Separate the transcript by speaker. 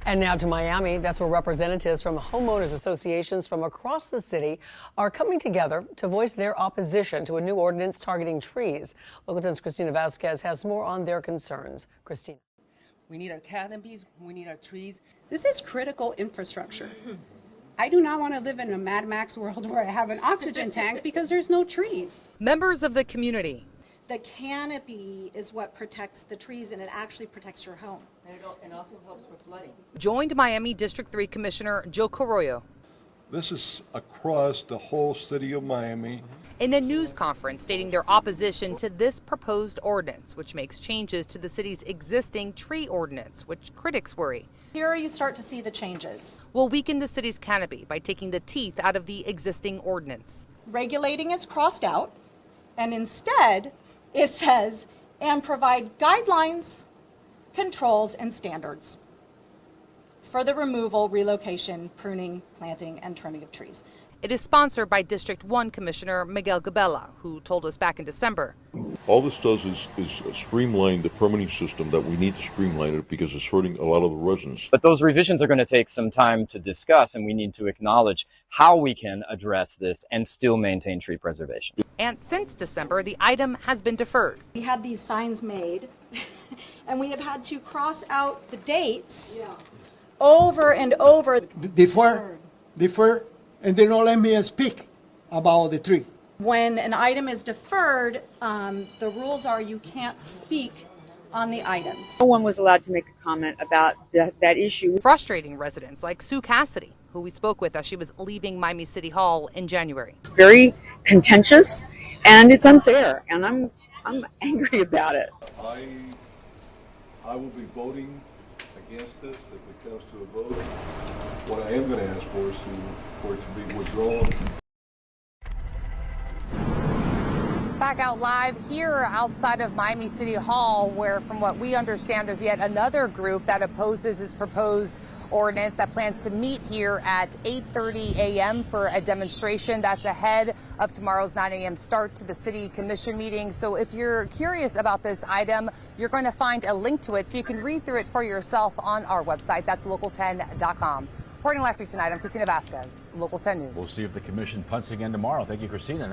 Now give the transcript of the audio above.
Speaker 1: And now to Miami. That's where representatives from homeowners associations from across the city are coming together to voice their opposition to a new ordinance targeting trees. Local 10's Christina Vasquez has more on their concerns. Christina.
Speaker 2: We need our canopies, we need our trees. This is critical infrastructure. I do not want to live in a Mad Max world where I have an oxygen tank because there's no trees.
Speaker 3: Members of the community.
Speaker 4: The canopy is what protects the trees, and it actually protects your home.
Speaker 2: And also helps with flooding.
Speaker 3: Joined Miami District 3 Commissioner Joe Carollo.
Speaker 5: This is across the whole city of Miami.
Speaker 3: In a news conference stating their opposition to this proposed ordinance, which makes changes to the city's existing tree ordinance, which critics worry
Speaker 4: Here you start to see the changes.
Speaker 3: will weaken the city's canopy by taking the teeth out of the existing ordinance.
Speaker 4: Regulating is crossed out, and instead it says, and provide guidelines, controls, and standards for the removal, relocation, pruning, planting, and trimming of trees.
Speaker 3: It is sponsored by District 1 Commissioner Miguel Gabella, who told us back in December.
Speaker 6: All this does is streamline the permitting system that we need to streamline it because it's hurting a lot of the residents.
Speaker 7: But those revisions are going to take some time to discuss, and we need to acknowledge how we can address this and still maintain tree preservation.
Speaker 3: And since December, the item has been deferred.
Speaker 4: We had these signs made, and we have had to cross out the dates over and over.
Speaker 8: Defer, and they don't let me speak about the tree.
Speaker 4: When an item is deferred, the rules are you can't speak on the items.
Speaker 9: No one was allowed to make a comment about that issue.
Speaker 3: Frustrating residents like Sue Cassidy, who we spoke with as she was leaving Miami City Hall in January.
Speaker 9: It's very contentious and it's unfair, and I'm angry about it.
Speaker 5: I will be voting against this if it comes to a vote. What I am going to ask for is for it to be withdrawn.
Speaker 3: Back out live here outside of Miami City Hall, where from what we understand, there's yet another group that opposes this proposed ordinance that plans to meet here at 8:30 a.m. for a demonstration that's ahead of tomorrow's 9 a.m. start to the City Commission meeting. So if you're curious about this item, you're going to find a link to it so you can read through it for yourself on our website. That's local10.com. Reporting live for you tonight, I'm Christina Vasquez, Local 10 News.
Speaker 10: We'll see if the commission punts again tomorrow. Thank you, Christina.